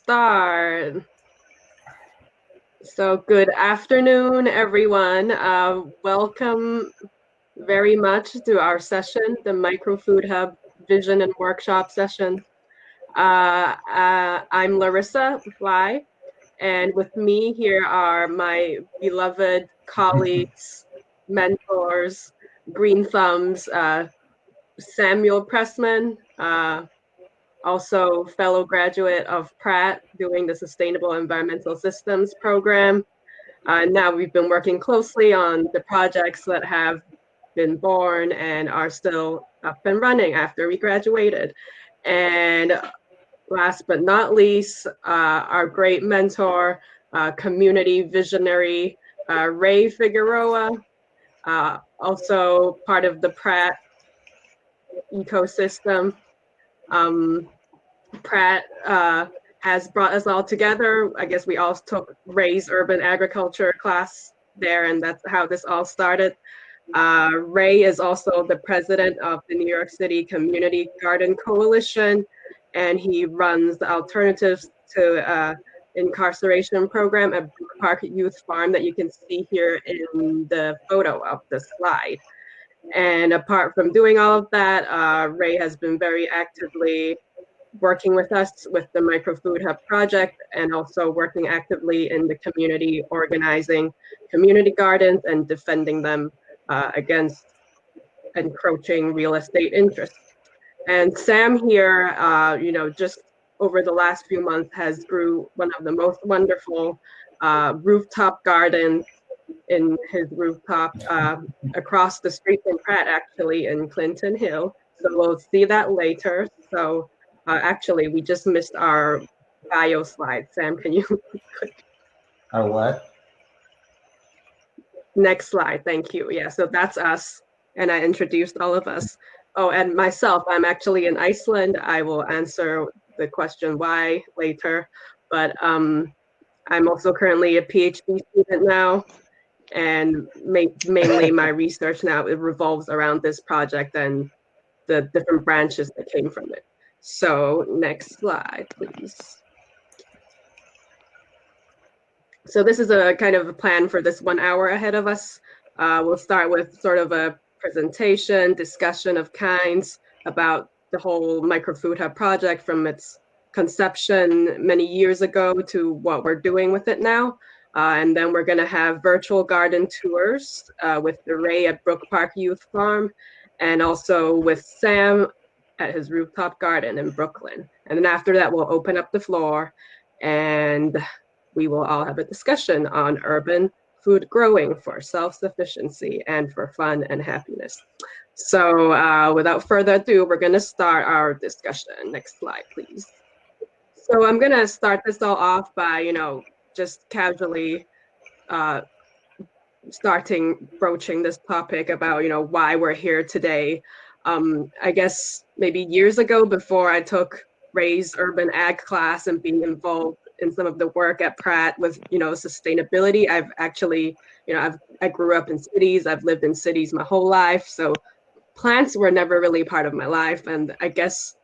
start. So good afternoon, everyone. Welcome very much to our session, the Microfood Hub Vision and Workshop session. I'm Larissa Fly, and with me here are my beloved colleagues, mentors, green thumbs, Samuel Pressman, also fellow graduate of Pratt doing the Sustainable Environmental Systems program. Now we've been working closely on the projects that have been born and are still up and running after we graduated. And last but not least, our great mentor, community visionary, Ray Figueroa, also part of the Pratt ecosystem. Pratt has brought us all together. I guess we all took Ray's urban agriculture class there, and that's how this all started. Ray is also the president of the New York City Community Garden Coalition, and he runs the Alternatives to Incarceration program at Brook Park Youth Farm that you can see here in the photo of the slide. And apart from doing all of that, Ray has been very actively working with us with the Microfood Hub project, and also working actively in the community, organizing community gardens and defending them against encroaching real estate interests. And Sam here, just over the last few months has grew one of the most wonderful rooftop gardens in his rooftop across the street from Pratt, actually, in Clinton Hill. So we'll see that later. So actually, we just missed our bio slide. Sam, can you? Our what? Next slide, thank you. Yeah, so that's us, and I introduced all of us. Oh, and myself, I'm actually in Iceland. I will answer the question why later, but I'm also currently a PhD student now, and mainly my research now, it revolves around this project and the different branches that came from it. So next slide, please. So this is a kind of a plan for this 1 hour ahead of us. We'll start with sort of a presentation, discussion of kinds about the whole Microfood Hub project from its conception many years ago to what we're doing with it now. And then we're going to have virtual garden tours with Ray at Brook Park Youth Farm, and also with Sam at his rooftop garden in Brooklyn. And then after that, we'll open up the floor and we will all have a discussion on urban food growing for self-sufficiency and for fun and happiness. So without further ado, we're going to start our discussion. Next slide, please. So I'm going to start this all off by, just casually broaching this topic about, why we're here today. I guess maybe years ago, before I took Ray's urban ag class and being involved in some of the work at Pratt with, sustainability, I've actually, I grew up in cities. I've lived in cities my whole life. So plants were never really part of my life. And I guess,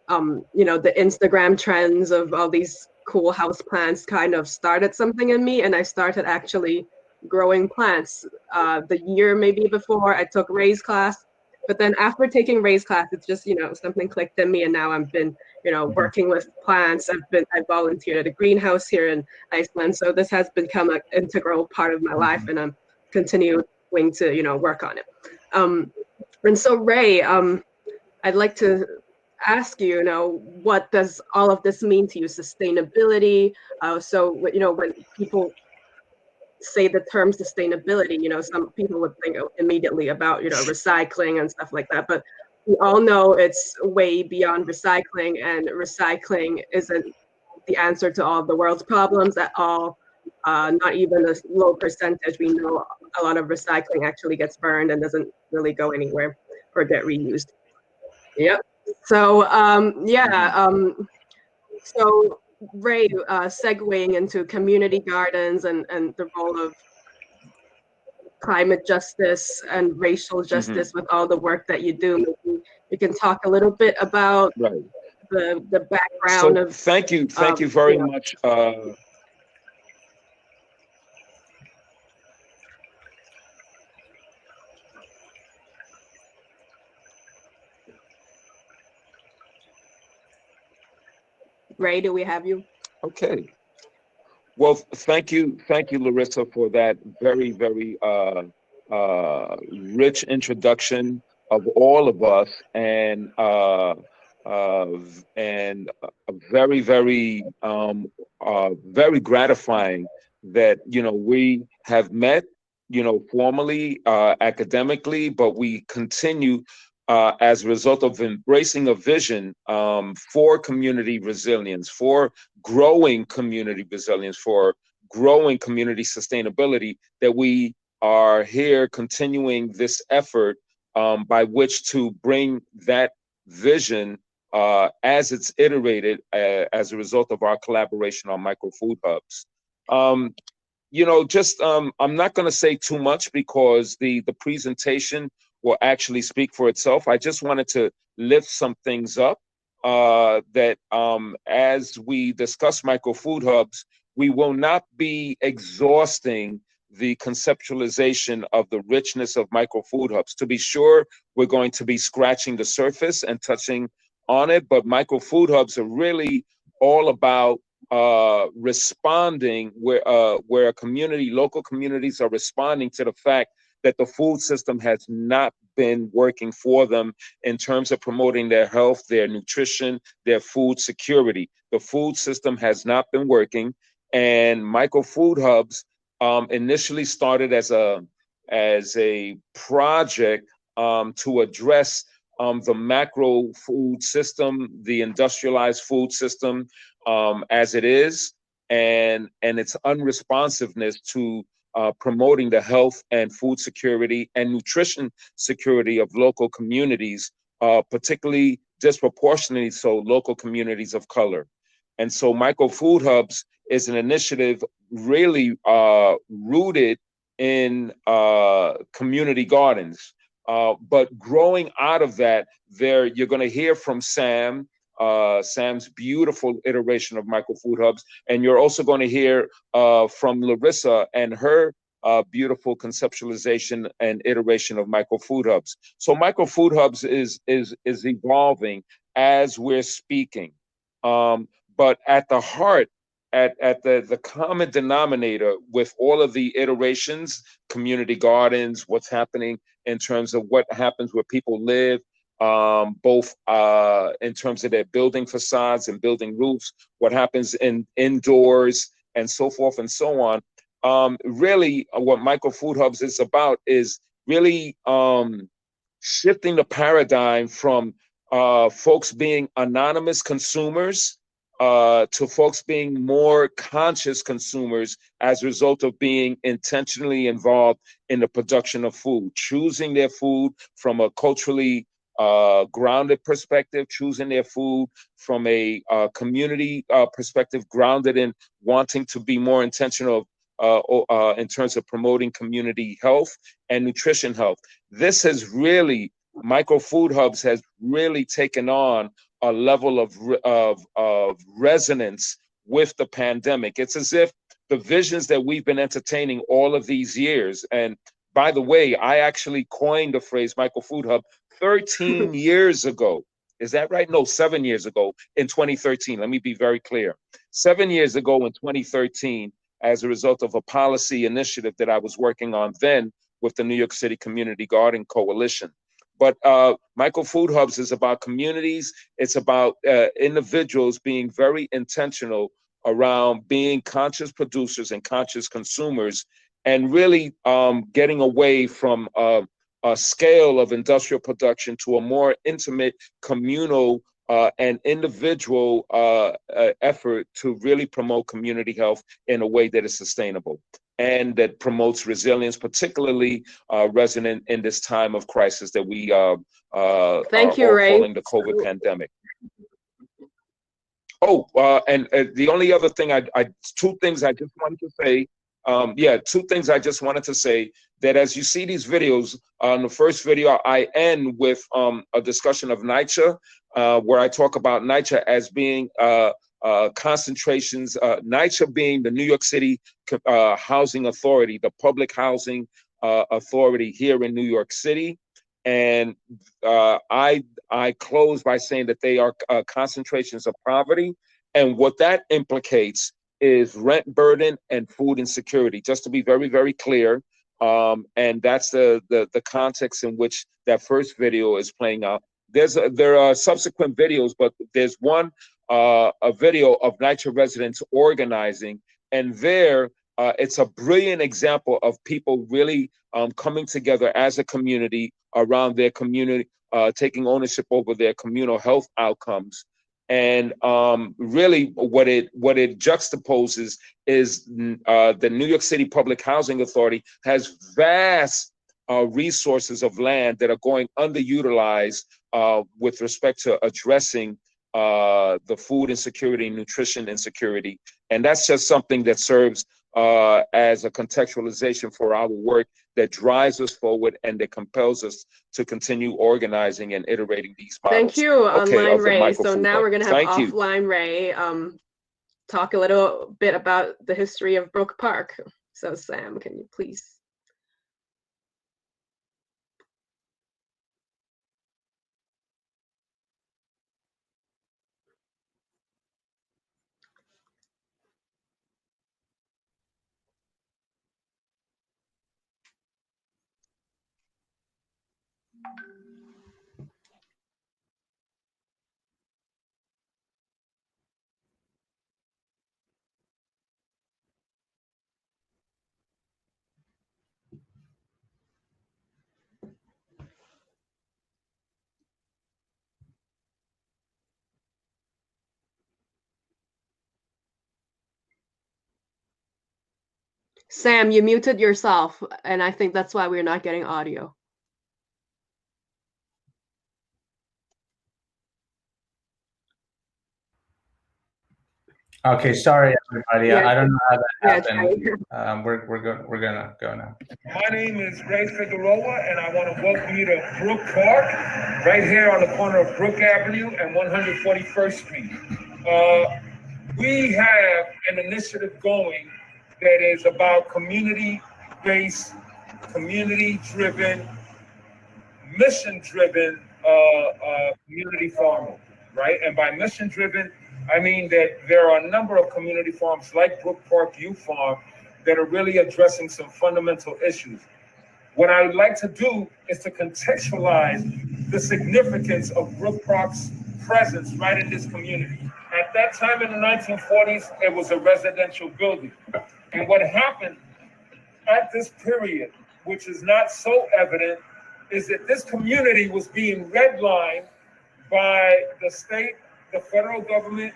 the Instagram trends of all these cool house plants kind of started something in me. And I started actually growing plants the year maybe before I took Ray's class. But then after taking Ray's class, it's just, something clicked in me, and now I've been, working with plants. I volunteered at a greenhouse here in Iceland. So this has become an integral part of my life, and I'm continuing to, work on it. And so Ray, I'd like to ask you, what does all of this mean to you, sustainability? So, when people say the term sustainability, some people would think immediately about, recycling and stuff like that. But we all know it's way beyond recycling, and recycling isn't the answer to all of the world's problems at all. Not even a low percentage. We know a lot of recycling actually gets burned and doesn't really go anywhere or get reused. Yep. So, so Ray, segueing into community gardens and the role of climate justice and racial justice with all the work that you do. You can talk a little bit about the background So of thank you very much. Ray, do we have you? Okay. Well, thank you, Larissa, for that very, very rich introduction of all of us, and very, very, very gratifying that we have met, formally, academically, but we continue. As a result of embracing a vision for community resilience, for growing community resilience, for growing community sustainability, that we are here continuing this effort by which to bring that vision as it's iterated as a result of our collaboration on micro food hubs. I'm not going to say too much because the presentation will actually speak for itself. I just wanted to lift some things up that as we discuss micro food hubs, we will not be exhausting the conceptualization of the richness of micro food hubs. To be sure, we're going to be scratching the surface and touching on it, but micro food hubs are really all about responding where a community, local communities are responding to the fact that the food system has not been working for them in terms of promoting their health, their nutrition, their food security. The food system has not been working, and micro food hubs initially started as a project to address the macro food system, the industrialized food system as it is, and its unresponsiveness to promoting the health and food security and nutrition security of local communities, particularly disproportionately so local communities of color. And so micro food hubs is an initiative really rooted in community gardens. But growing out of that, you're going to hear from Sam's beautiful iteration of micro food hubs, and you're also going to hear from Larissa and her beautiful conceptualization and iteration of micro food hubs. So micro food hubs is evolving as we're speaking, but at the heart, at the common denominator with all of the iterations, community gardens, what's happening in terms of what happens where people live, both in terms of their building facades and building roofs, what happens indoors, and so forth and so on. Really, what micro food hubs is about is really shifting the paradigm from folks being anonymous consumers to folks being more conscious consumers as a result of being intentionally involved in the production of food, choosing their food from a culturally grounded perspective, choosing their food from a community perspective, grounded in wanting to be more intentional in terms of promoting community health and nutrition health. This has really, micro food hubs has really taken on a level of resonance with the pandemic. It's as if the visions that we've been entertaining all of these years, and by the way, I actually coined the phrase micro food hub 13 years ago. Is that right? No, 7 years ago in 2013. Let me be very clear. 7 years ago in 2013, as a result of a policy initiative that I was working on then with the New York City Community Garden Coalition. But micro food hubs is about communities. It's about individuals being very intentional around being conscious producers and conscious consumers, and really getting away from a scale of industrial production to a more intimate, communal, and individual effort to really promote community health in a way that is sustainable and that promotes resilience, particularly resonant in this time of crisis that we Thank you, are Ray. calling the COVID pandemic. Oh, and the only other thing, two things I just wanted to say. Two things I just wanted to say, that as you see these videos, on the first video, I end with a discussion of NYCHA, where I talk about NYCHA as being concentrations, NYCHA being the New York City Housing Authority, the public housing authority here in New York City. And I close by saying that they are concentrations of poverty. And what that implicates is rent burden and food insecurity, just to be very, very clear. And that's the context in which that first video is playing out. There are subsequent videos, but there's one a video of NYCHA residents organizing, and there it's a brilliant example of people really coming together as a community around their community, taking ownership over their communal health outcomes. And really what it juxtaposes is the New York City Public Housing Authority has vast resources of land that are going underutilized with respect to addressing the food insecurity, nutrition insecurity. And that's just something that serves as a contextualization for our work that drives us forward and that compels us to continue organizing and iterating these models. Thank you, Online Ray. So now we're going to have Offline Ray talk a little bit about the history of Brook Park. So Sam, can you please? Sam, you muted yourself, and I think that's why we're not getting audio. Okay, sorry everybody. Yeah. I don't know how that happened. We're gonna go now. My name is Ray Figueroa, and I want to welcome you to Brook Park, right here on the corner of Brook Avenue and 141st Street. We have an initiative going that is about community-based, community-driven, mission-driven community farming, right? And by mission-driven, I mean that there are a number of community farms like Brook Park Youth Farm that are really addressing some fundamental issues. What I would like to do is to contextualize the significance of Brook Park's presence right in this community. At that time in the 1940s, it was a residential building. And what happened at this period, which is not so evident, is that this community was being redlined by the state, the federal government,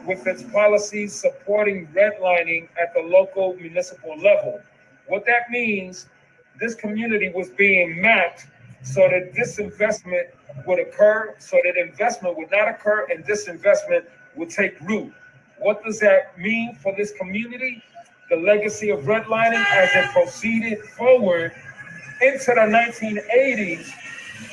with its policies supporting redlining at the local municipal level. What that means, this community was being mapped so that disinvestment would occur, so that investment would not occur, and disinvestment would take root. What does that mean for this community? The legacy of redlining as it proceeded forward into the 1980s,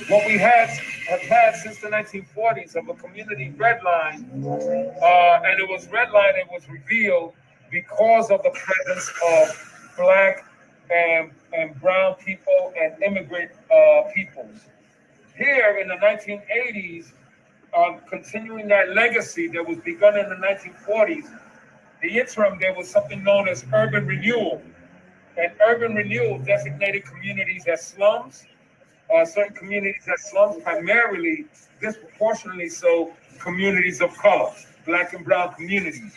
what we have had since the 1940s of a community redline, and it was redlined, it was revealed because of the presence of Black and brown people and immigrant peoples. Here in the 1980s, continuing that legacy that was begun in the 1940s, the interim, there was something known as urban renewal. And urban renewal designated communities as slums, certain communities as slums, primarily, disproportionately so, communities of color, Black and brown communities.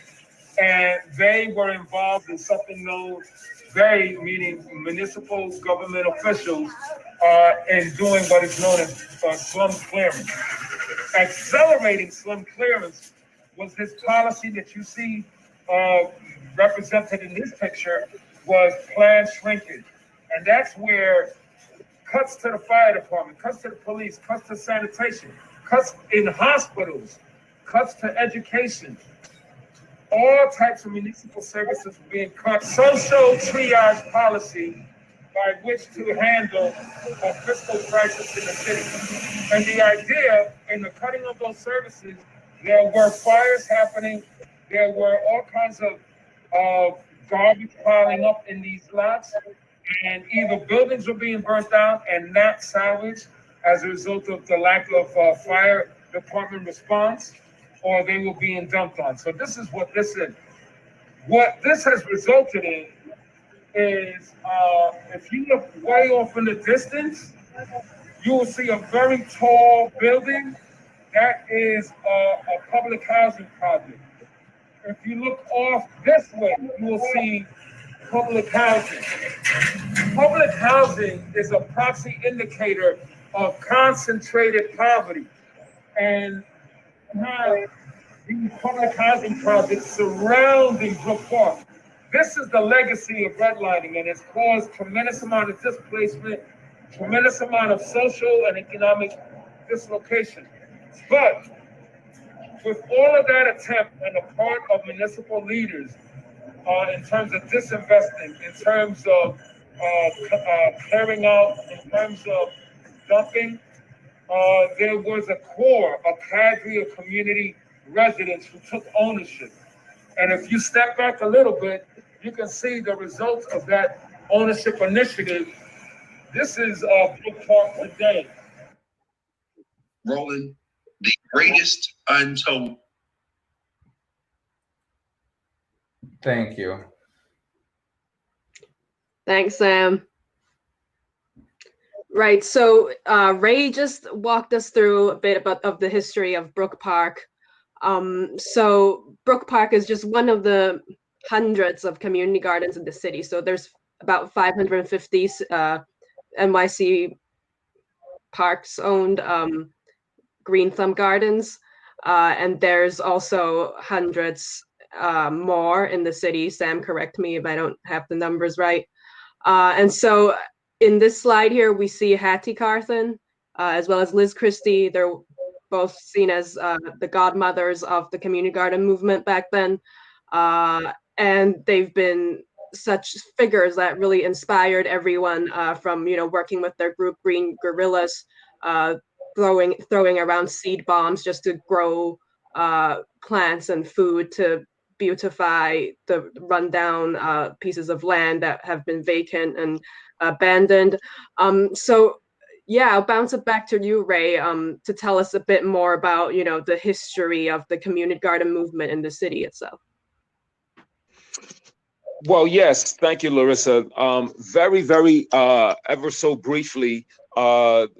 And they were involved in something known, meaning municipal government officials in doing what is known as slum clearance. Accelerating slum clearance was this policy that you see represented in this picture, was planned shrinkage. And that's where cuts to the fire department, cuts to the police, cuts to sanitation, cuts in hospitals, cuts to education, all types of municipal services were being cut. Social triage policy by which to handle a fiscal crisis in the city. And the idea in the cutting of those services, there were fires happening. There were all kinds of garbage piling up in these lots, and either buildings were being burnt down and not salvaged as a result of the lack of fire department response, or they were being dumped on. So this is what this is. What this has resulted in is, if you look way off in the distance, you will see a very tall building. That is a public housing project. If you look off this way, you will see public housing. Public housing is a proxy indicator of concentrated poverty. And now these public housing projects surrounding Brook Park. This is the legacy of redlining, and it's caused tremendous amount of displacement, tremendous amount of social and economic dislocation. But with all of that attempt on the part of municipal leaders, in terms of disinvesting, in terms of clearing out, in terms of dumping, there was a core, a cadre of community residents who took ownership. And if you step back a little bit, you can see the results of that ownership initiative. This is Brook Park today. Roland, the greatest untold. Thank you. Thanks, Sam. Right, so Ray just walked us through a bit of the history of Brook Park. So Brook Park is just one of the hundreds of community gardens in the city. So there's about 550 NYC Parks owned Green Thumb Gardens, and there's also hundreds more in the city. Sam, correct me if I don't have the numbers right. And so in this slide here, we see Hattie Carthen, as well as Liz Christie. They're both seen as the godmothers of the community garden movement back then. And they've been such figures that really inspired everyone, from, working with their group Green Guerrillas, throwing around seed bombs just to grow plants and food to beautify the rundown pieces of land that have been vacant and abandoned. So yeah, I'll bounce it back to you, Ray, to tell us a bit more about, the history of the community garden movement in the city itself. Well, yes, thank you, Larissa. Very, very, ever so briefly,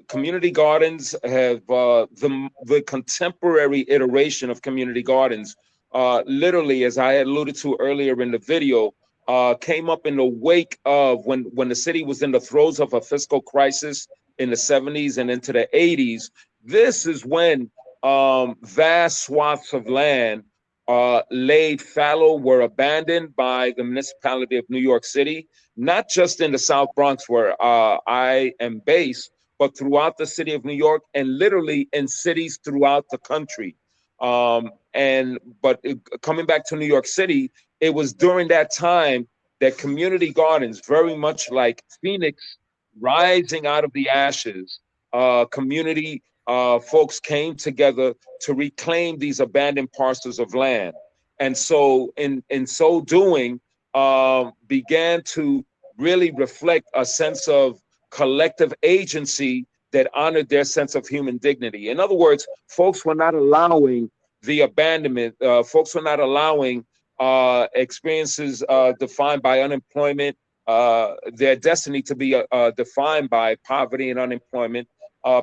community gardens have the contemporary iteration of community gardens. Literally, as I had alluded to earlier in the video, came up in the wake of when the city was in the throes of a fiscal crisis in the 70s and into the 80s. This is when vast swaths of land laid fallow were abandoned by the municipality of New York City, not just in the South Bronx where I am based, but throughout the city of New York and literally in cities throughout the country. Coming back to New York City, it was during that time that community gardens, very much like Phoenix rising out of the ashes, community folks came together to reclaim these abandoned parcels of land. And so in so doing, began to really reflect a sense of collective agency that honored their sense of human dignity. In other words, folks were not allowing the abandonment, folks were not allowing experiences defined by unemployment, their destiny to be defined by poverty and unemployment,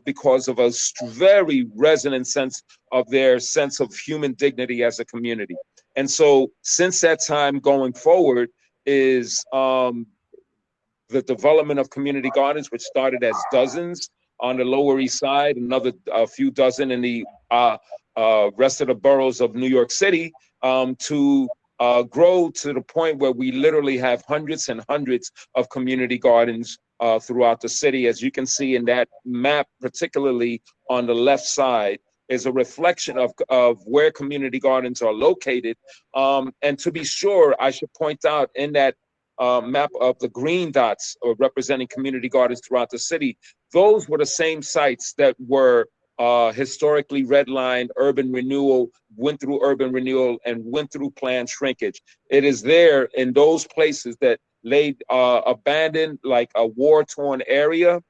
because of a very resonant sense of their sense of human dignity as a community. And so since that time going forward is the development of community gardens, which started as dozens on the Lower East Side, another few dozen in the rest of the boroughs of New York City, to grow to the point where we literally have hundreds and hundreds of community gardens throughout the city. As you can see in that map, particularly on the left side, is a reflection of where community gardens are located. And to be sure, I should point out in that map of the green dots representing community gardens throughout the city, those were the same sites that were historically redlined urban renewal, went through urban renewal, and went through planned shrinkage. It is there in those places that laid abandoned, like a war-torn area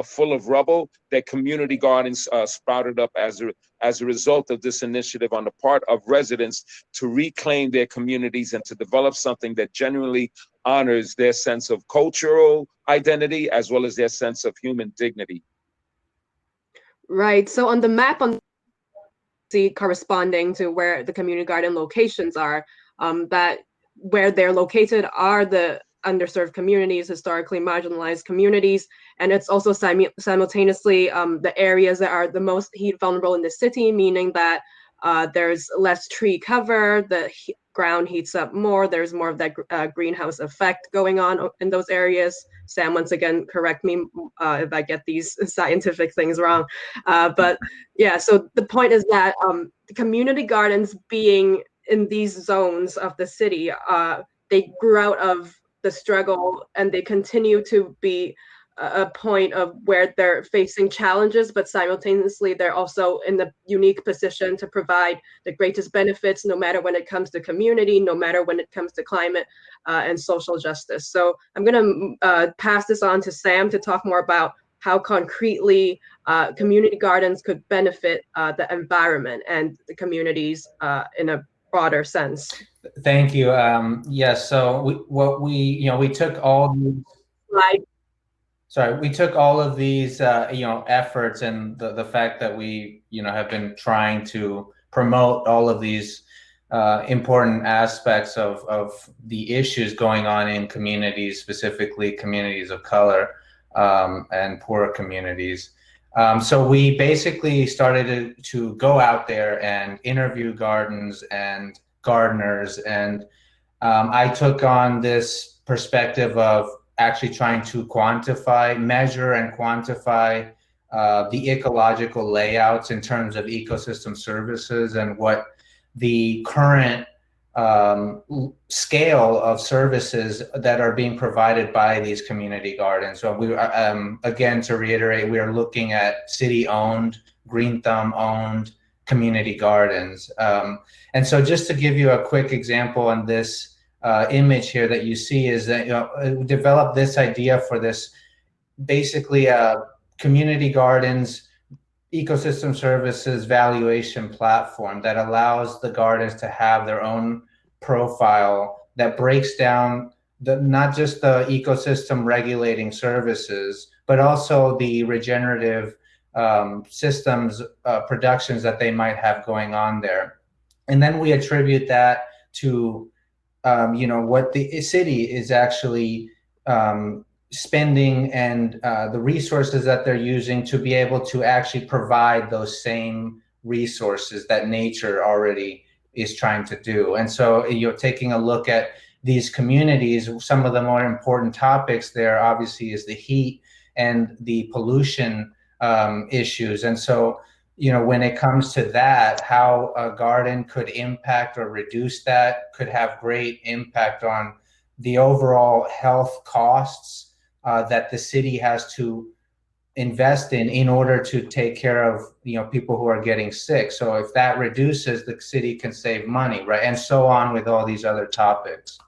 full of rubble, that community gardens sprouted up as a result of this initiative on the part of residents to reclaim their communities and to develop something that genuinely honors their sense of cultural identity as well as their sense of human dignity. Right. So on the map on see corresponding to where the community garden locations are, that where they're located are the underserved communities, historically marginalized communities, and it's also simultaneously the areas that are the most heat vulnerable in the city, meaning that there's less tree cover, the ground heats up more, there's more of that greenhouse effect going on in those areas. Sam, once again, correct me if I get these scientific things wrong. But yeah, so the point is that the community gardens being in these zones of the city, they grew out of the struggle and they continue to be a point of where they're facing challenges, but simultaneously they're also in the unique position to provide the greatest benefits, no matter when it comes to community, no matter when it comes to climate and social justice. So I'm going to pass this on to Sam to talk more about how concretely community gardens could benefit the environment and the communities in a broader sense. Thank you. Yes. So we took all these. Right. Sorry, we took all of these, efforts and the fact that we, have been trying to promote all of these important aspects of the issues going on in communities, specifically communities of color and poor communities. So we basically started to go out there and interview gardens and gardeners, and I took on this perspective of actually trying to measure and quantify the ecological layouts in terms of ecosystem services and what the current scale of services that are being provided by these community gardens. So we again, to reiterate, we are looking at city-owned, Green Thumb-owned community gardens. And so just to give you a quick example on this image here that you see is that developed this idea for this basically community gardens ecosystem services valuation platform that allows the gardens to have their own profile that breaks down not just the ecosystem regulating services, but also the regenerative systems productions that they might have going on there. And then we attribute that to what the city is actually spending and the resources that they're using to be able to actually provide those same resources that nature already is trying to do. And so you're taking a look at these communities, some of the more important topics there obviously is the heat and the pollution issues. And so when it comes to that, how a garden could impact or reduce that could have great impact on the overall health costs that the city has to invest in order to take care of people who are getting sick. So if that reduces, the city can save money, right? And so on with all these other topics.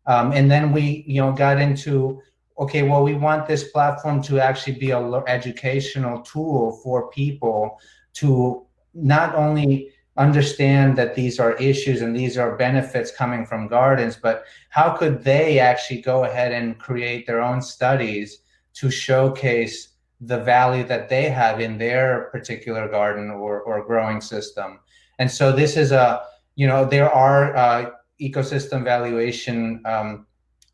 And then we got into, okay, well, we want this platform to actually be an educational tool for people to not only understand that these are issues and these are benefits coming from gardens, but how could they actually go ahead and create their own studies to showcase the value that they have in their particular garden or growing system. And so this is there are ecosystem valuation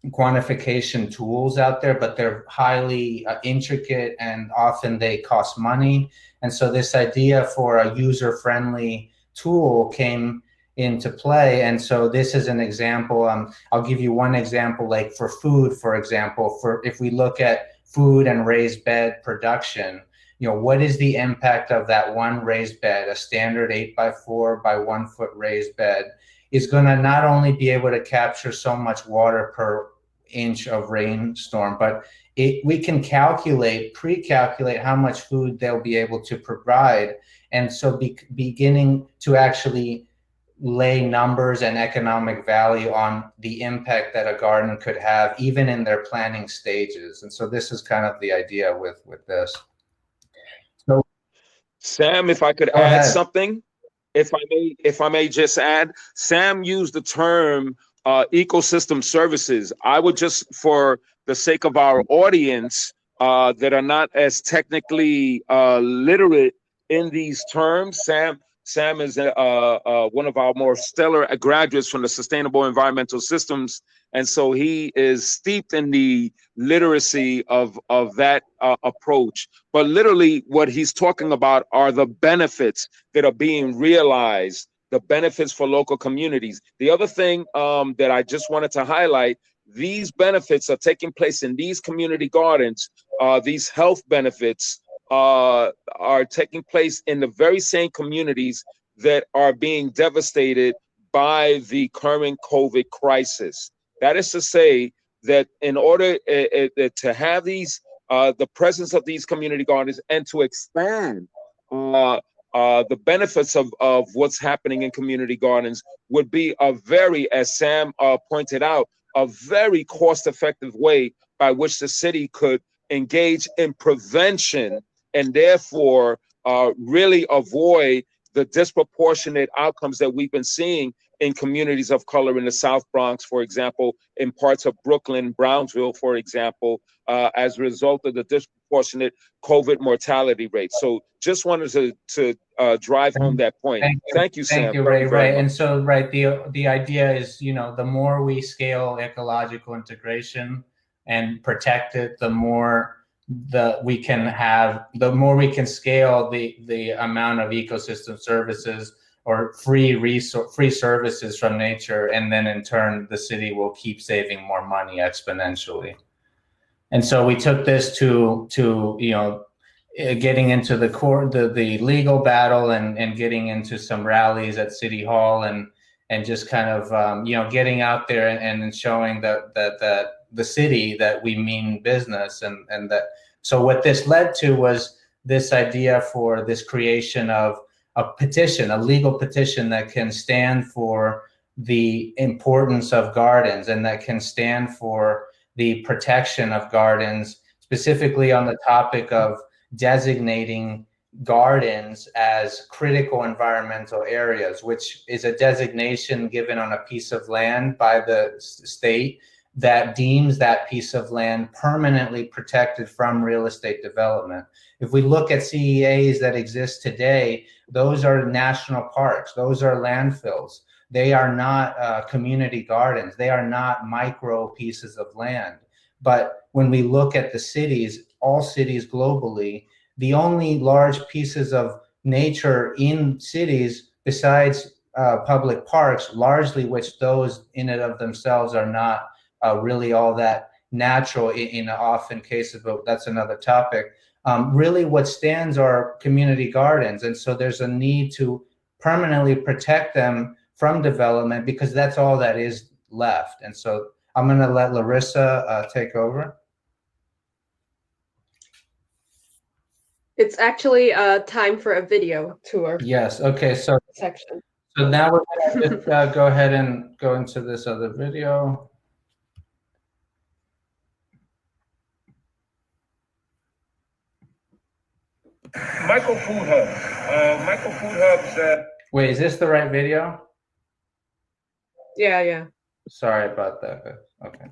quantification tools out there, but they're highly intricate and often they cost money. And so this idea for a user-friendly tool came into play. And so this is an example. I'll give you one example, like for food, for example, if we look at food and raised bed production, what is the impact of that one raised bed, a standard 8x4 by 1 foot raised bed, is going to not only be able to capture so much water per inch of rainstorm, but we can pre-calculate how much food they'll be able to provide. And so beginning to actually lay numbers and economic value on the impact that a garden could have, even in their planning stages. And so this is kind of the idea with this. So, Sam, if I could go add ahead. something, if I may just add, Sam used the term ecosystem services. I would just, for the sake of our audience that are not as technically literate in these terms, Sam is one of our more stellar graduates from the Sustainable Environmental Systems, and so he is steeped in the literacy of that approach. But literally, what he's talking about are the benefits that are being realized, the benefits for local communities. The other thing that I just wanted to highlight, these benefits are taking place in these community gardens. These health benefits are taking place in the very same communities that are being devastated by the current COVID crisis. That is to say that in order to have these, the presence of these community gardens and to expand the benefits of what's happening in community gardens would be a very, as Sam pointed out, a very cost-effective way by which the city could engage in prevention and therefore really avoid the disproportionate outcomes that we've been seeing in communities of color in the South Bronx, for example, in parts of Brooklyn, Brownsville, for example, as a result of the disproportionate COVID mortality rate. So just wanted to drive home that point. Thank you, Sam. Thank you, Ray. Right. And so, right, the idea is, you know, the more we scale ecological integration and protect it, the more we can scale the amount of ecosystem services or free services from nature, and then in turn the city will keep saving more money exponentially. And so we took this to you know, getting into the legal battle and getting into some rallies at City Hall and just kind of you know, getting out there and showing that the city that we mean business, and that. So what this led to was this idea for this creation of a petition, a legal petition that can stand for the importance of gardens and that can stand for the protection of gardens, specifically on the topic of designating gardens as critical environmental areas, which is a designation given on a piece of land by the state that deems that piece of land permanently protected from real estate development. If we look at CEAs that exist today, those are national parks, those are landfills. They are not community gardens. They are not micro pieces of land. But when we look at the cities, all cities globally, the only large pieces of nature in cities besides public parks, largely which those in and of themselves are not really all that natural in often cases, but that's another topic. Really what stands are community gardens. And so there's a need to permanently protect them from development because that's all that is left. And so I'm gonna let Larissa take over. It's actually time for a video tour. Yes, okay, so Section. So now we're gonna just go ahead and go into this other video. Micro food hubs. Micro food hubs. Wait, is this the right video? Yeah. Sorry about that. Okay.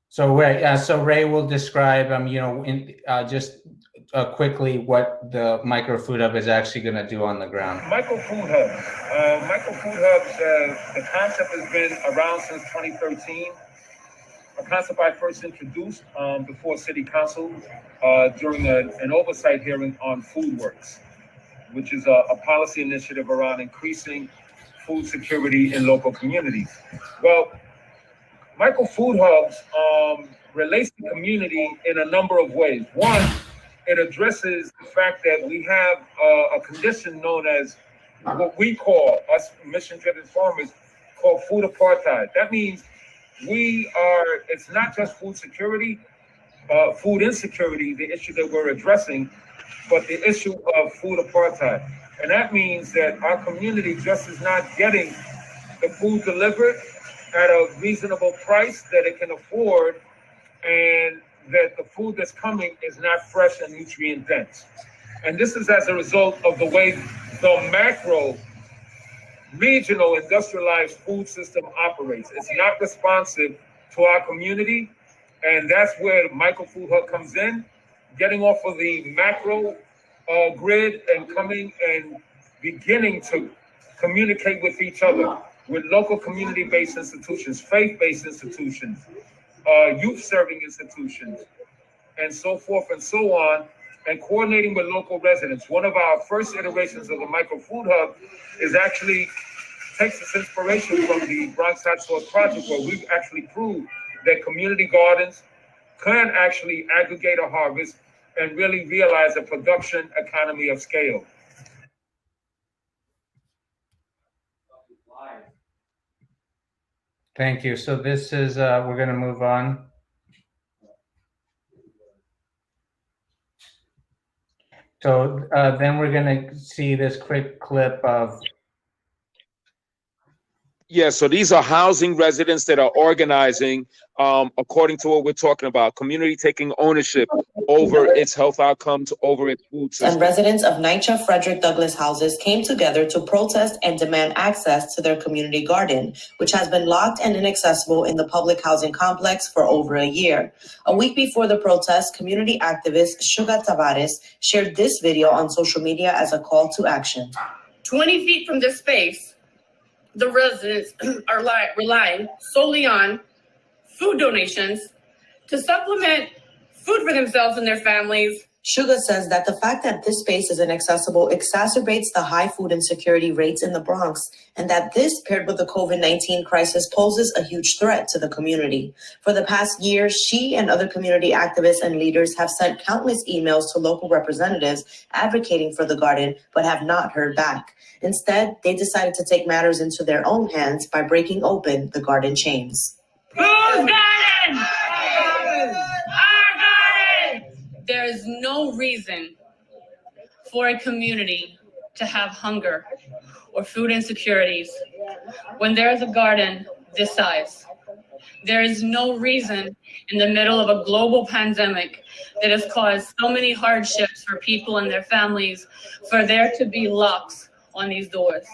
So Ray will describe, you know, just quickly what the micro food hub is actually going to do on the ground. Micro food hubs. Micro food hubs. The concept has been around since 2013. A concept I first introduced before City Council during an oversight hearing on Food Works, which is a policy initiative around increasing food security in local communities. Well, micro food hubs relates to community in a number of ways. One, it addresses the fact that we have a condition known as what we call, us mission-driven farmers, called food apartheid. That means it's not just food security, food insecurity, the issue that we're addressing, but the issue of food apartheid. And that means that our community just is not getting the food delivered at a reasonable price that it can afford, and that the food that's coming is not fresh and nutrient dense. And this is as a result of the way the macro regional industrialized food system operates. It's not responsive to our community, and that's where the Micro Food Hub comes in, getting off of the macro grid and coming and beginning to communicate with each other, with local community-based institutions, faith-based institutions, youth-serving institutions, and so forth and so on, and coordinating with local residents. One of our first iterations of the Micro Food Hub is actually takes its inspiration from the Bronx Hot Sauce Project, where we've actually proved that community gardens can actually aggregate a harvest and really realize a production economy of scale. Thank you. So this is, we're going to move on. So then we're going to see this quick clip of. Yeah, so these are housing residents that are organizing according to what we're talking about, community taking ownership over its health outcomes, over its food system. And residents of NYCHA Frederick Douglass houses came together to protest and demand access to their community garden, which has been locked and inaccessible in the public housing complex for over a year. A week before the protest, community activist Sugar Tavares shared this video on social media as a call to action. 20 feet from this space, the residents are relying solely on food donations to supplement food for themselves and their families. Sugar says that the fact that this space is inaccessible exacerbates the high food insecurity rates in the Bronx, and that this, paired with the COVID-19 crisis, poses a huge threat to the community. For the past year, she and other community activists and leaders have sent countless emails to local representatives advocating for the garden, but have not heard back. Instead, they decided to take matters into their own hands by breaking open the garden chains. Whose garden? Our garden! There is no reason for a community to have hunger or food insecurities when there is a garden this size. There is no reason in the middle of a global pandemic that has caused so many hardships for people and their families for there to be locks on these doors.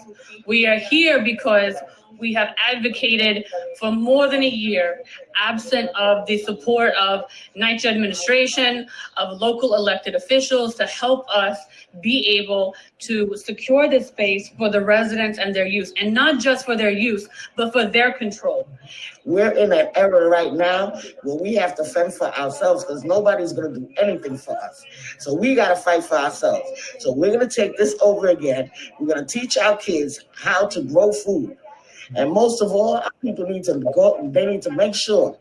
We are here because we have advocated for more than a year, absent of the support of NYCHA administration, of local elected officials, to help us be able to secure this space for the residents and their use, and not just for their use, but for their control. We're in an era right now where we have to fend for ourselves because nobody's going to do anything for us. So we got to fight for ourselves. So we're going to take this over again. We're going to teach our kids how to grow food. And most of all, our people need to go, they need to make sure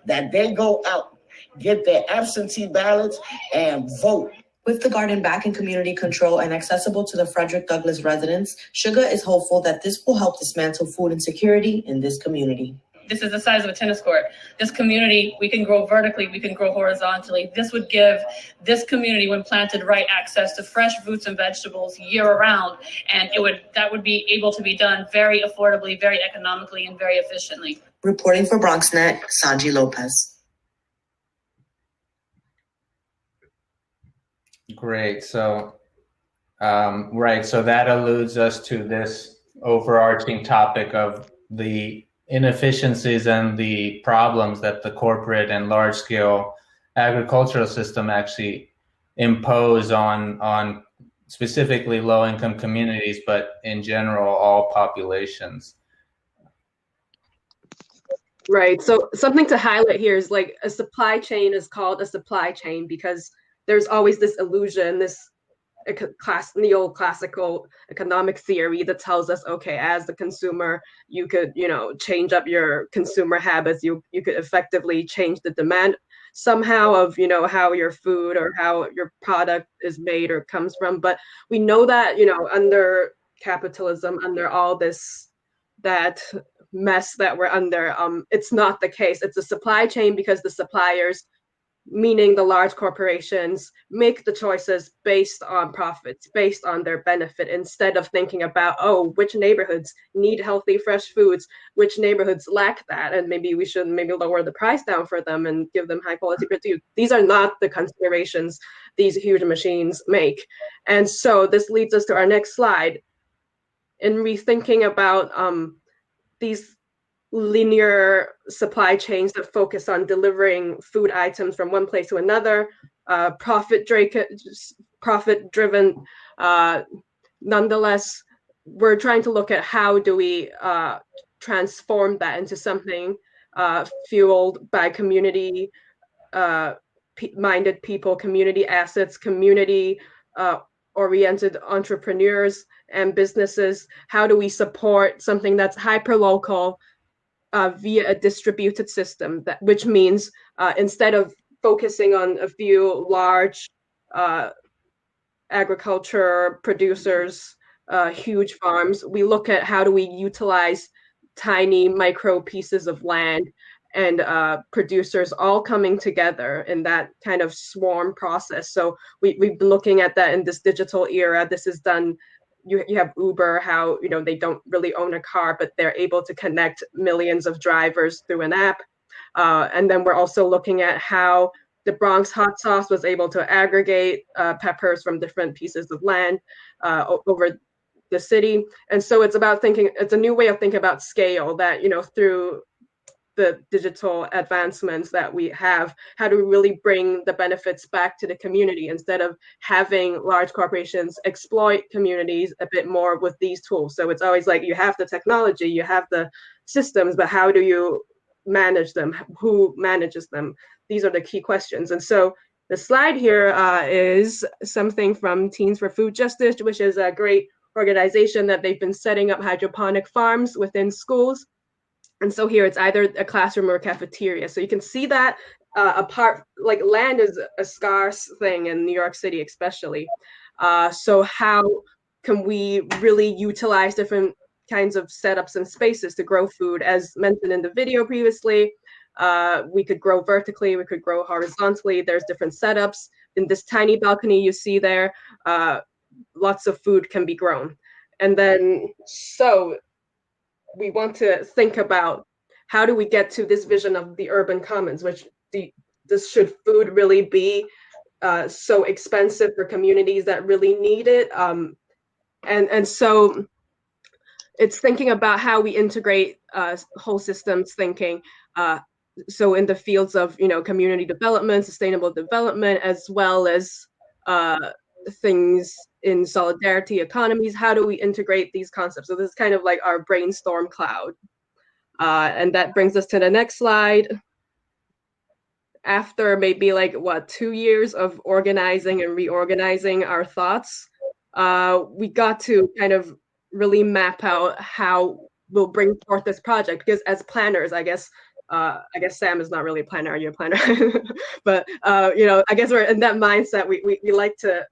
that they go out, get their absentee ballots, and vote. With the garden back in community control and accessible to the Frederick Douglass residents, Sugar is hopeful that this will help dismantle food insecurity in this community. This is the size of a tennis court. This community, we can grow vertically, we can grow horizontally. This would give this community, when planted right, access to fresh fruits and vegetables year round. And that would be able to be done very affordably, very economically, and very efficiently. Reporting for BronxNet, Sanji Lopez. Great. So, right. So that alludes us to this overarching topic of the inefficiencies and the problems that the corporate and large-scale agricultural system actually impose on specifically low-income communities, but in general, all populations. Right. So something to highlight here is like a supply chain is called a supply chain because there's always this illusion, this neoclassical economic theory that tells us, okay, as the consumer, you could, change up your consumer habits. You could effectively change the demand somehow of, how your food or how your product is made or comes from. But we know that, under capitalism, under all this, that mess that we're under. It's not the case. It's a supply chain because the suppliers, meaning the large corporations, make the choices based on profits, based on their benefit, instead of thinking about, oh, which neighborhoods need healthy, fresh foods, which neighborhoods lack that, and maybe we should maybe lower the price down for them and give them high quality produce. These are not the considerations these huge machines make. And so this leads us to our next slide. In rethinking about these linear supply chains that focus on delivering food items from one place to another, profit-driven. Nonetheless, we're trying to look at how do we transform that into something fueled by community minded people, community assets, community oriented entrepreneurs and businesses. How do we support something that's hyper local via a distributed system, which means instead of focusing on a few large agriculture producers, huge farms, we look at how do we utilize tiny micro pieces of land and producers all coming together in that kind of swarm process. So we've been looking at that in this digital era. This is done. You have Uber, how they don't really own a car, but they're able to connect millions of drivers through an app. And then we're also looking at how the Bronx hot sauce was able to aggregate peppers from different pieces of land over the city. And so it's about thinking, it's a new way of thinking about scale that, through the digital advancements that we have, how do we really bring the benefits back to the community instead of having large corporations exploit communities a bit more with these tools. So it's always like you have the technology, you have the systems, but how do you manage them? Who manages them? These are the key questions. And so the slide here is something from Teens for Food Justice, which is a great organization that they've been setting up hydroponic farms within schools. And so here it's either a classroom or a cafeteria. So you can see that apart, like land is a scarce thing in New York City, especially. So how can we really utilize different kinds of setups and spaces to grow food? As mentioned in the video previously, we could grow vertically, we could grow horizontally. There's different setups. In this tiny balcony you see there, lots of food can be grown. And then, so we want to think about how do we get to this vision of the urban commons, which should food really be so expensive for communities that really need it? And so it's thinking about how we integrate whole systems thinking. So in the fields of community development, sustainable development, as well as things in solidarity economies, how do we integrate these concepts? So this is kind of like our brainstorm cloud. And that brings us to the next slide. After maybe 2 years of organizing and reorganizing our thoughts, we got to kind of really map out how we'll bring forth this project, because as planners, I guess Sam is not really a planner. Are you a planner? But I guess we're in that mindset. We like to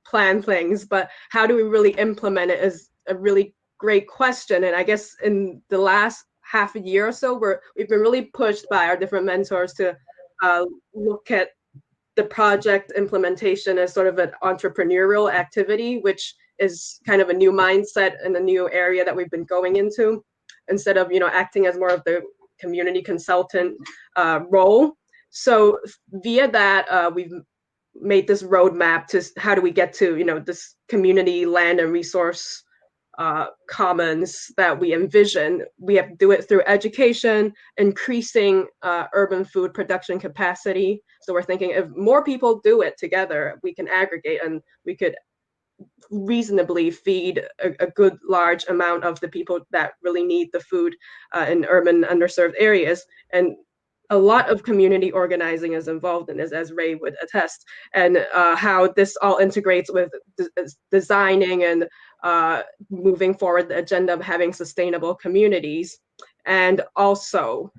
plan things, but how do we really implement it is a really great question. And I guess in the last half a year or so, we've been really pushed by our different mentors to look at the project implementation as sort of an entrepreneurial activity, which is kind of a new mindset and a new area that we've been going into, instead of acting as more of the community consultant role. So via that, we've made this roadmap to how do we get to this community land and resource commons that we envision. We have to do it through education, increasing urban food production capacity. So we're thinking if more people do it together, we can aggregate and we could reasonably feed a good large amount of the people that really need the food in urban underserved areas. And a lot of community organizing is involved in this, as Ray would attest, and how this all integrates with designing and moving forward the agenda of having sustainable communities. And also,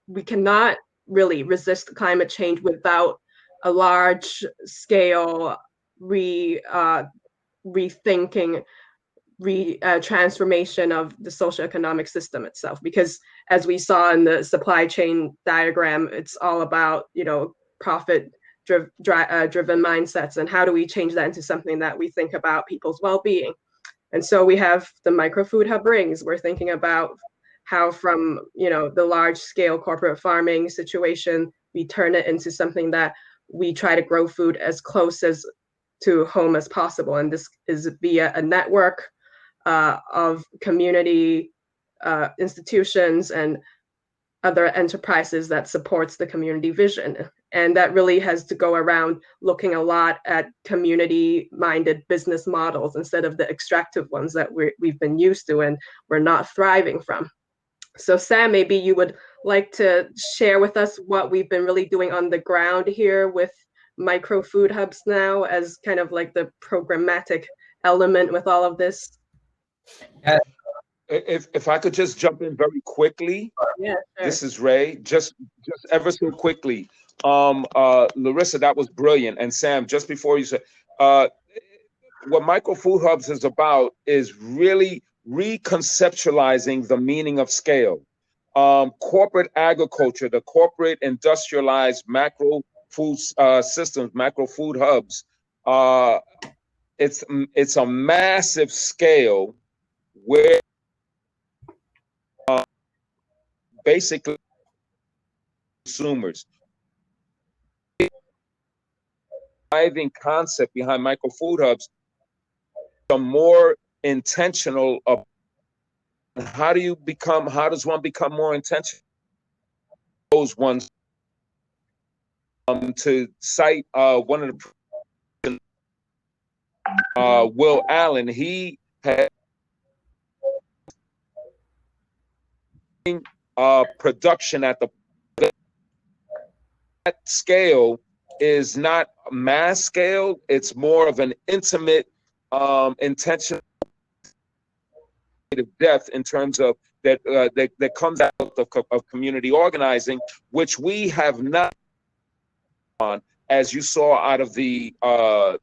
we cannot really resist climate change without a large scale rethinking transformation of the socioeconomic system itself. Because as we saw in the supply chain diagram, it's all about, profit driven mindsets, and how do we change that into something that we think about people's well-being. And so we have the micro food hub rings. We're thinking about how from, the large scale corporate farming situation, we turn it into something that we try to grow food as close as to home as possible. And this is via a network of community institutions and other enterprises that supports the community vision. And that really has to go around looking a lot at community-minded business models instead of the extractive ones that we've been used to and we're not thriving from. So Sam, maybe you would like to share with us what we've been really doing on the ground here with micro food hubs now as kind of like the programmatic element with all of this. If I could just jump in very quickly. Yeah, sure. This is Ray. Just ever so quickly. Larissa, that was brilliant. And Sam, just before you said, what micro food hubs is about is really reconceptualizing the meaning of scale. Corporate agriculture, the corporate industrialized macro food systems, macro food hubs, it's a massive scale where basically consumers. Driving concept behind micro food hubs, a more intentional of how does one become more intentional? Those ones to cite one of the Will Allen, he had production at that scale is not mass scale, it's more of an intimate intentional depth in terms of that comes out of community organizing, which we have not on, as you saw out of the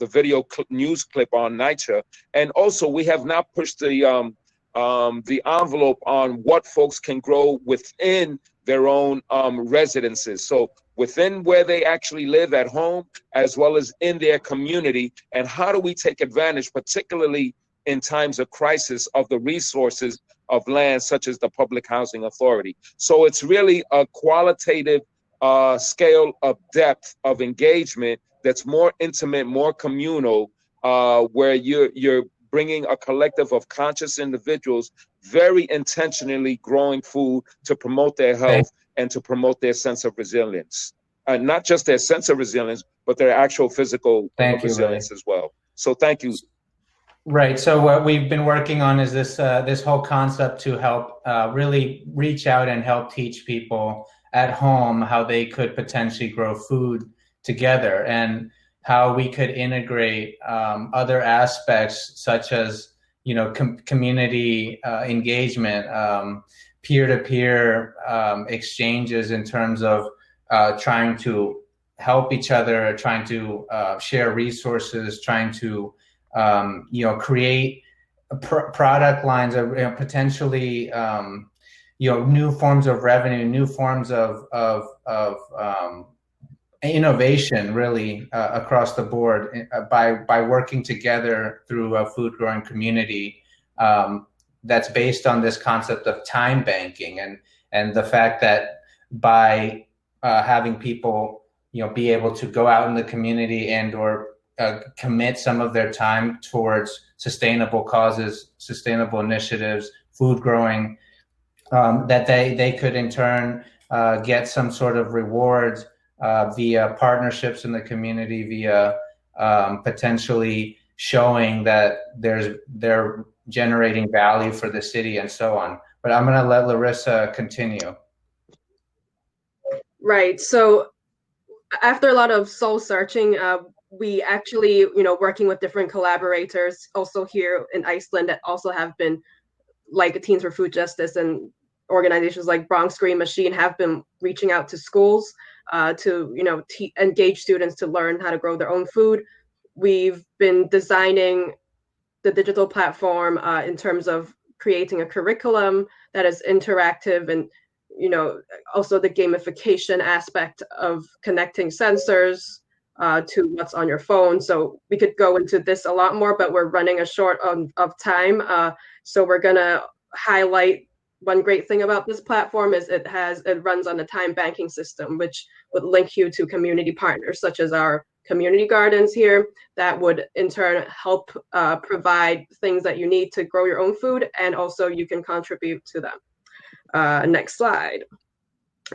video news clip on NYCHA. And also we have not pushed the envelope on what folks can grow within their own residences. So within where they actually live at home, as well as in their community, and how do we take advantage, particularly in times of crisis, of the resources of land, such as the Public Housing Authority. So it's really a qualitative scale of depth of engagement that's more intimate, more communal, where you're bringing a collective of conscious individuals very intentionally growing food to promote their health and to promote their sense of resilience. Not just their sense of resilience, but their actual physical resilience as well. So thank you. Right. So what we've been working on is this whole concept to help really reach out and help teach people at home how they could potentially grow food together, and how we could integrate other aspects such as, community engagement, peer-to-peer exchanges in terms of trying to help each other, trying to share resources, trying to create product lines of potentially new forms of revenue, new forms of innovation, really across the board by working together through a food growing community that's based on this concept of time banking and the fact that by having people be able to go out in the community and or commit some of their time towards sustainable causes, sustainable initiatives, food growing, that they could in turn get some sort of rewards via partnerships in the community, via potentially showing that they're generating value for the city and so on. But I'm going to let Larissa continue. Right. So after a lot of soul searching, we actually, working with different collaborators also here in Iceland that also have been, like Teens for Food Justice and organizations like Bronx Green Machine, have been reaching out to schools to, engage students to learn how to grow their own food. We've been designing the digital platform in terms of creating a curriculum that is interactive, and also the gamification aspect of connecting sensors to what's on your phone. So we could go into this a lot more, but we're running short of time. So we're gonna highlight one great thing about this platform is it runs on a time banking system, which would link you to community partners such as our community gardens here that would in turn help provide things that you need to grow your own food, and also you can contribute to them. Next slide.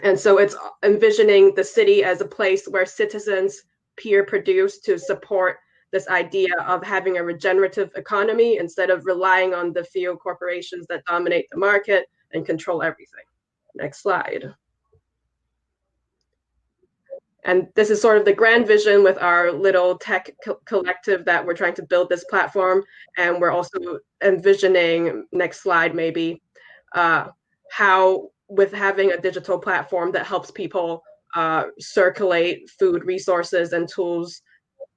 And so it's envisioning the city as a place where citizens peer produce to support this idea of having a regenerative economy instead of relying on the few corporations that dominate the market and control everything. Next slide. And this is sort of the grand vision with our little tech collective that we're trying to build this platform. And we're also envisioning, next slide maybe, how with having a digital platform that helps people circulate food resources and tools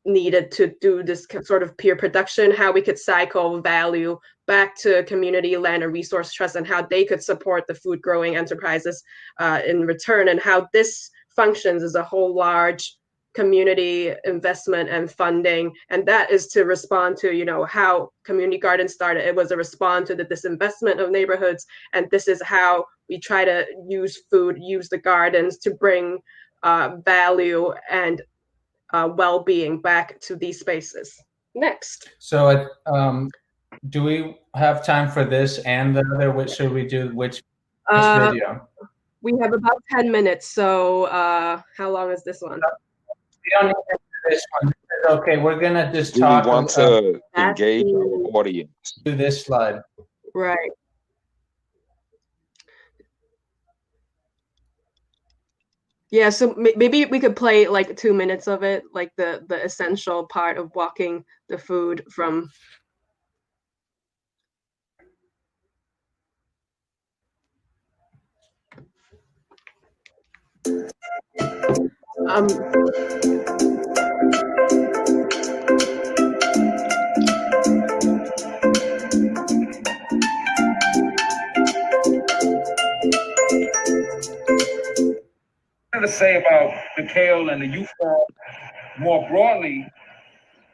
needed to do this sort of peer production, how we could cycle value back to community land and resource trust, and how they could support the food growing enterprises in return, and how this functions as a whole large community investment and funding. And that is to respond to, how community gardens started. It was a response to the disinvestment of neighborhoods. And this is how we try to use the gardens to bring value and well-being back to these spaces. Next. So do we have time for this and the other? Which should we do? Which video? We have about 10 minutes. So how long is this one? We don't need to do this one. Okay, we're going to just Do talk. We want to engage our audience. Do this slide. Right. Yeah, so maybe we could play like 2 minutes of it, like the essential part of walking the food from. To say about the kale and the youth farm more broadly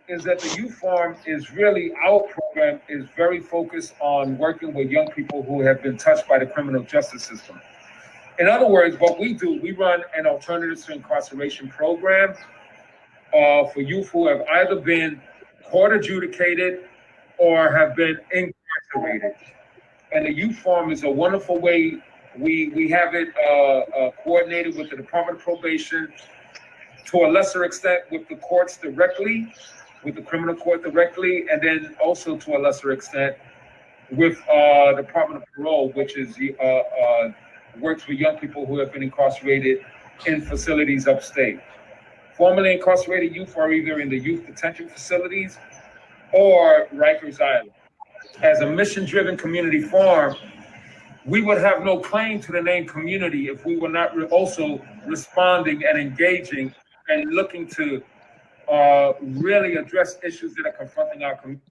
is that the youth farm is really, our program is very focused on working with young people who have been touched by the criminal justice system. In other words, what we do, we run an alternatives to incarceration program for youth who have either been court adjudicated or have been incarcerated. And the youth farm is a wonderful way. We have it coordinated with the Department of Probation, to a lesser extent with the courts directly, with the criminal court directly, and then also to a lesser extent with Department of Parole, which is works with young people who have been incarcerated in facilities upstate. Formerly incarcerated youth are either in the youth detention facilities or Rikers Island. As a mission-driven community farm, we would have no claim to the name community if we were not also responding and engaging and looking to really address issues that are confronting our community.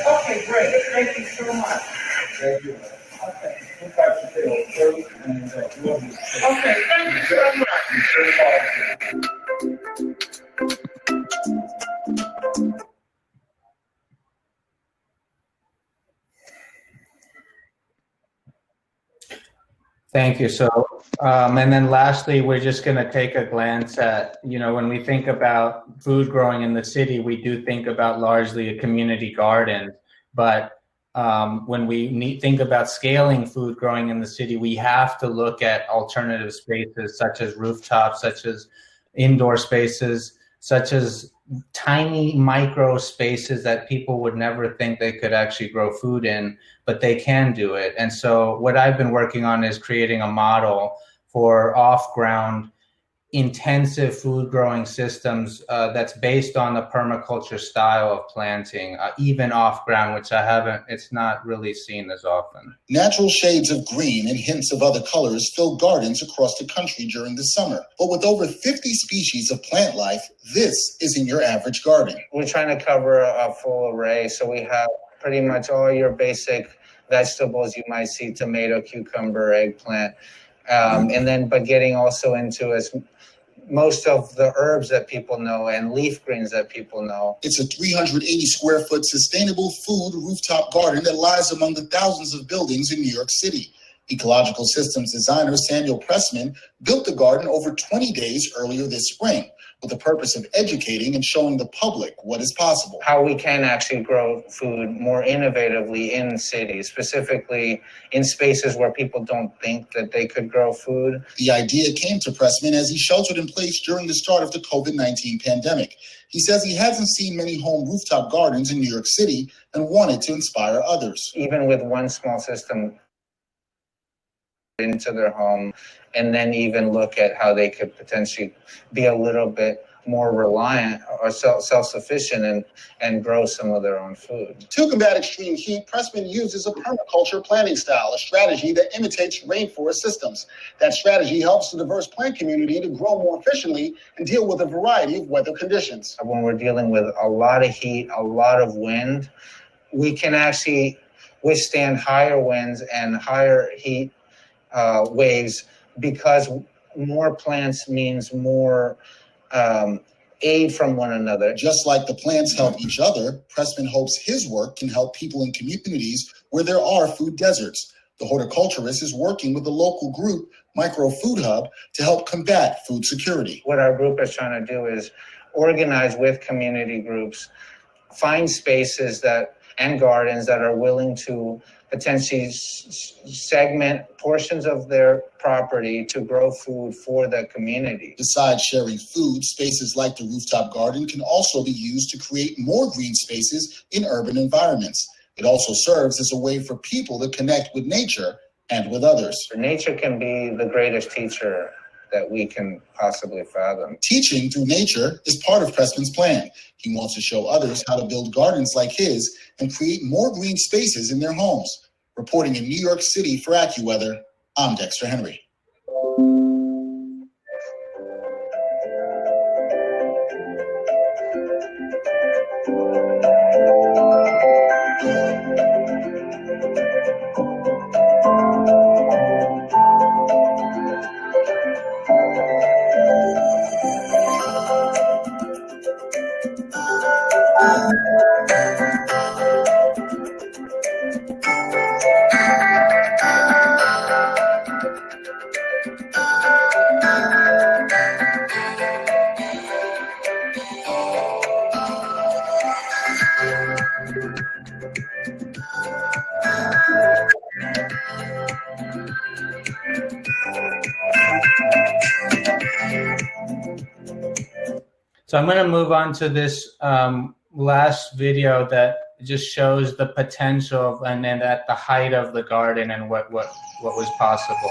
Okay, great. Thank you so much. Thank you. Okay. Okay, thank you so much. Thank you. So, and then lastly, we're just going to take a glance at, when we think about food growing in the city, we do think about largely a community garden. But when we think about scaling food growing in the city, we have to look at alternative spaces such as rooftops, such as indoor spaces, such as tiny micro spaces that people would never think they could actually grow food in, but they can do it. And so what I've been working on is creating a model for off-ground intensive food growing systems that's based on the permaculture style of planting, even off ground, which it's not really seen as often. Natural shades of green and hints of other colors fill gardens across the country during the summer. But with over 50 species of plant life, this isn't your average garden. We're trying to cover a full array, so we have pretty much all your basic vegetables you might see: tomato, cucumber, eggplant, but getting also into most of the herbs that people know and leaf greens that people know. It's a 380 square foot sustainable food rooftop garden that lies among the thousands of buildings in New York City. Ecological systems designer Samuel Pressman built the garden over 20 days earlier this spring, with the purpose of educating and showing the public what is possible. How we can actually grow food more innovatively in cities, specifically in spaces where people don't think that they could grow food. The idea came to Pressman as he sheltered in place during the start of the COVID-19 pandemic. He says he hasn't seen many home rooftop gardens in New York City and wanted to inspire others. Even with one small system into their home, and then even look at how they could potentially be a little bit more reliant or self-sufficient and grow some of their own food. To combat extreme heat, Pressman uses a permaculture planting style, a strategy that imitates rainforest systems. That strategy helps the diverse plant community to grow more efficiently and deal with a variety of weather conditions. When we're dealing with a lot of heat, a lot of wind, we can actually withstand higher winds and higher heat waves, because more plants means more aid from one another. Just like the plants help each other, Pressman hopes his work can help people in communities where there are food deserts. The horticulturist is working with a local group, Micro Food Hub, to help combat food security. What our group is trying to do is organize with community groups, find spaces and gardens that are willing to potentially segment portions of their property to grow food for the community. Besides sharing food, spaces like the rooftop garden can also be used to create more green spaces in urban environments. It also serves as a way for people to connect with nature and with others. Nature can be the greatest teacher that we can possibly fathom. Teaching through nature is part of Pressman's plan. He wants to show others how to build gardens like his and create more green spaces in their homes. Reporting in New York City for AccuWeather, I'm Dexter Henry. So I'm going to move on to this last video that just shows the potential and then at the height of the garden and what was possible.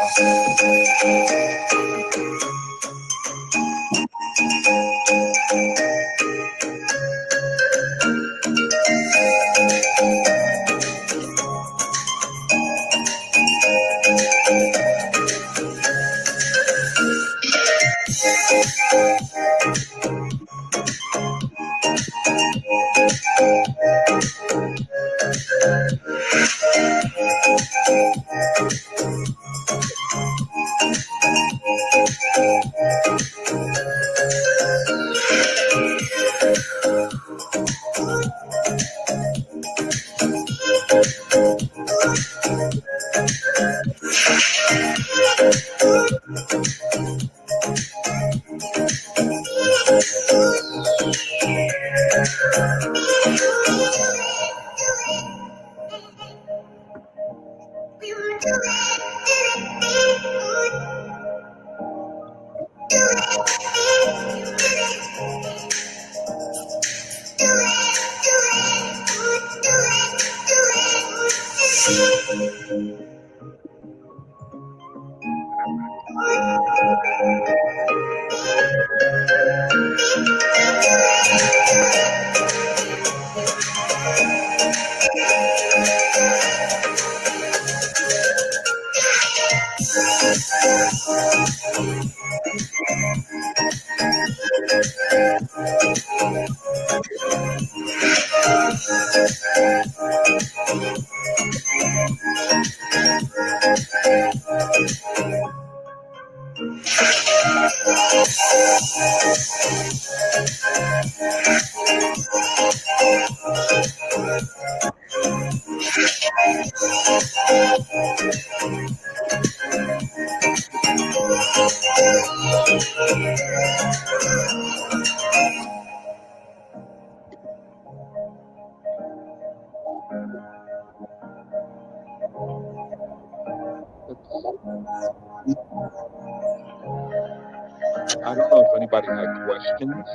I don't know if anybody had questions.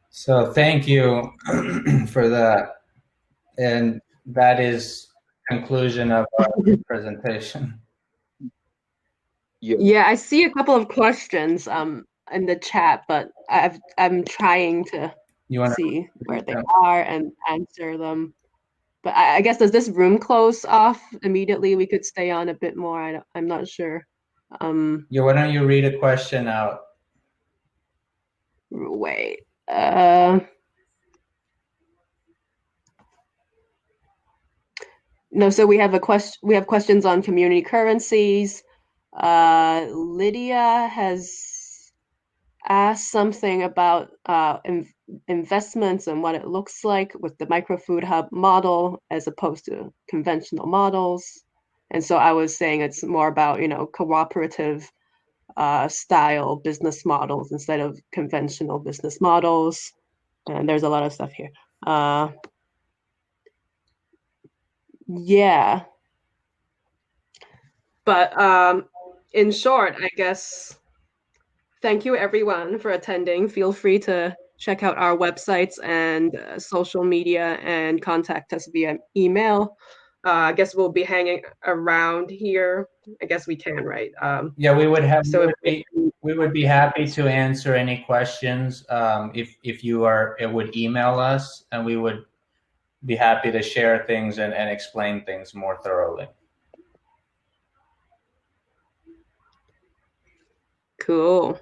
So thank you for that. And that is conclusion of our presentation. Yeah, I see a couple of questions in the chat, but I'm trying to see where they are and answer them. But I guess, does this room close off immediately? We could stay on a bit more. I'm not sure. Yeah, why don't you read a question out? Wait. No, so we have questions on community currencies. Lydia has asked something about investments and what it looks like with the microfood hub model as opposed to conventional models. And so I was saying it's more about, cooperative style business models instead of conventional business models. And there's a lot of stuff here. Yeah. But in short, I guess, thank you everyone for attending. Feel free to check out our websites and social media and contact us via email. I guess we'll be hanging around here. I guess we can, right? Yeah, we would be happy to answer any questions. If you would email us, and we would be happy to share things and explain things more thoroughly. Cool.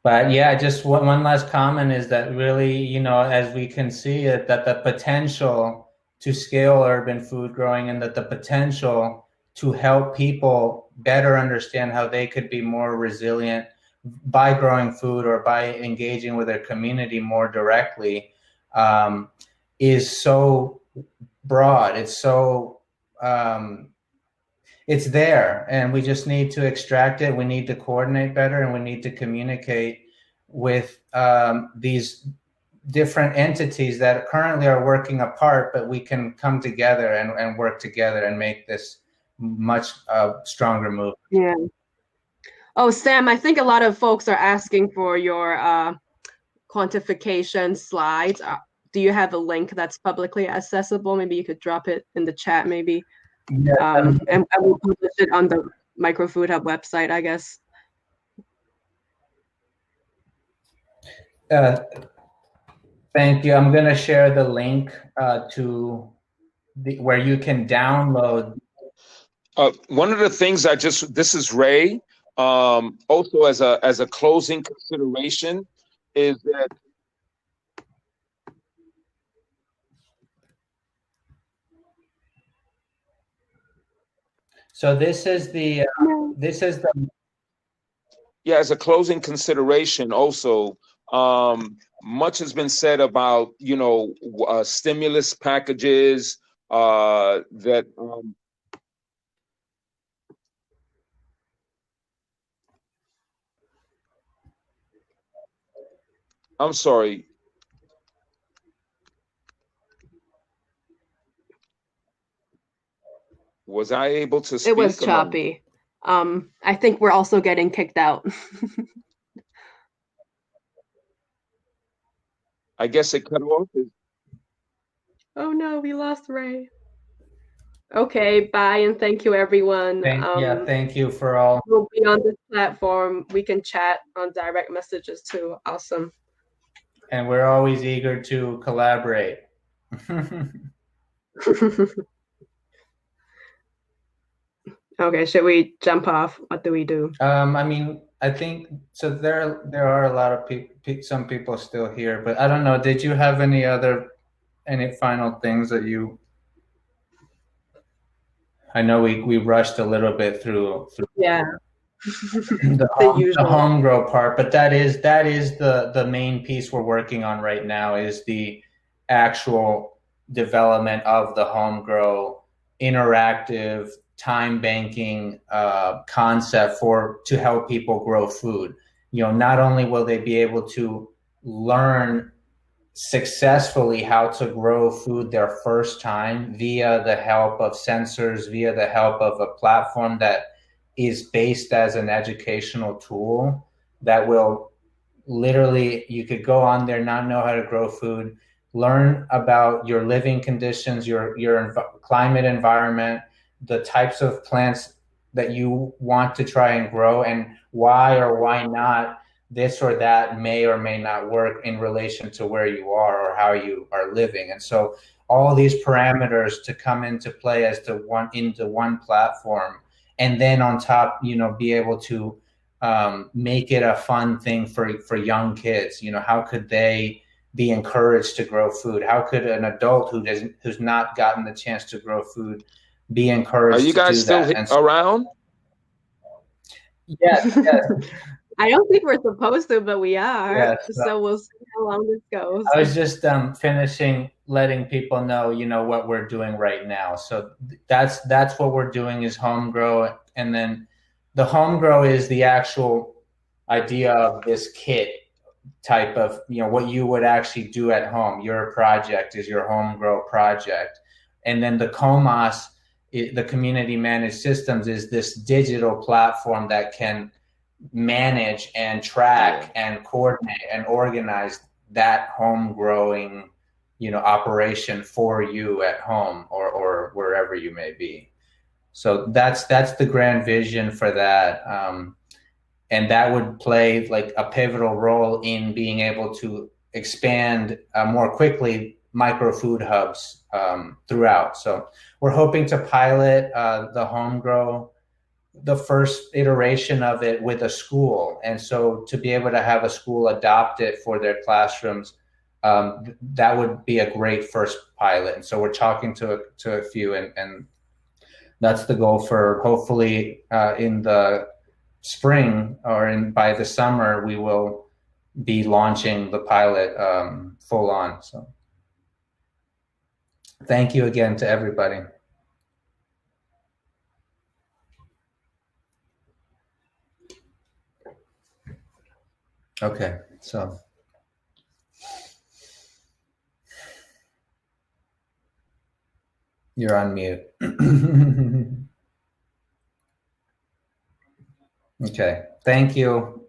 But yeah, just one last comment is that really, as we can see it, that the potential to scale urban food growing and that the potential to help people better understand how they could be more resilient by growing food or by engaging with their community more directly is so broad. It's so it's there, and we just need to extract it. We need to coordinate better, and we need to communicate with these different entities that currently are working apart, but we can come together and work together and make this much stronger move. Yeah. Oh, Sam, I think a lot of folks are asking for your quantification slides. Do you have a link that's publicly accessible? Maybe you could drop it in the chat, maybe. Yeah. And I will publish it on the Microfood Hub website, I guess. Thank you. I'm going to share the link to where you can download. One of the things this is Ray. Also, as a closing consideration, is that so this is the yeah, as a closing consideration also, much has been said about stimulus packages that I'm sorry. Was I able to speak? It was choppy. I think we're also getting kicked out. I guess it cut off. Oh no, we lost Ray. Okay, bye, and thank you, everyone. Thank you for all. We'll be on this platform. We can chat on direct messages too. Awesome. And we're always eager to collaborate. Okay, should we jump off? What do we do? I mean, I think so. There are a lot of some people still here, but I don't know. Did you have any final things that you? I know we rushed a little bit through Yeah. the home grow part, but that is the main piece we're working on right now is the actual development of the home grow interactive time banking concept to help people grow food. You know, not only will they be able to learn successfully how to grow food their first time via the help of sensors, via the help of a platform that is based as an educational tool that will literally, you could go on there, not know how to grow food, learn about your living conditions, your climate environment, the types of plants that you want to try and grow, and why or why not this or that may or may not work in relation to where you are or how you are living. And so all these parameters to come into play into one platform, and then on top, you know, be able to make it a fun thing for young kids. You know, how could they be encouraged to grow food? How could an adult who's not gotten the chance to grow food be encouraged? Are you guys still around? Yes. I don't think we're supposed to, but we are. Yes, so we'll see how long this goes. I was just finishing letting people know, you know, what we're doing right now. So that's what we're doing is home grow, and then the home grow is the actual idea of this kit type of, you know, what you would actually do at home. Your project is your home grow project, and then the COMAS, the community managed systems, is this digital platform that can manage and track and coordinate and organize that home growing, you know, operation for you at home or wherever you may be. So that's the grand vision for that. And that would play like a pivotal role in being able to expand more quickly micro food hubs throughout. So we're hoping to pilot the home grow, the first iteration of it, with a school. And so to be able to have a school adopt it for their classrooms, that would be a great first pilot. And so we're talking to a few, and that's the goal for hopefully in the spring or by the summer, we will be launching the pilot full on. So thank you again to everybody. Okay, so you're on mute. Okay, thank you.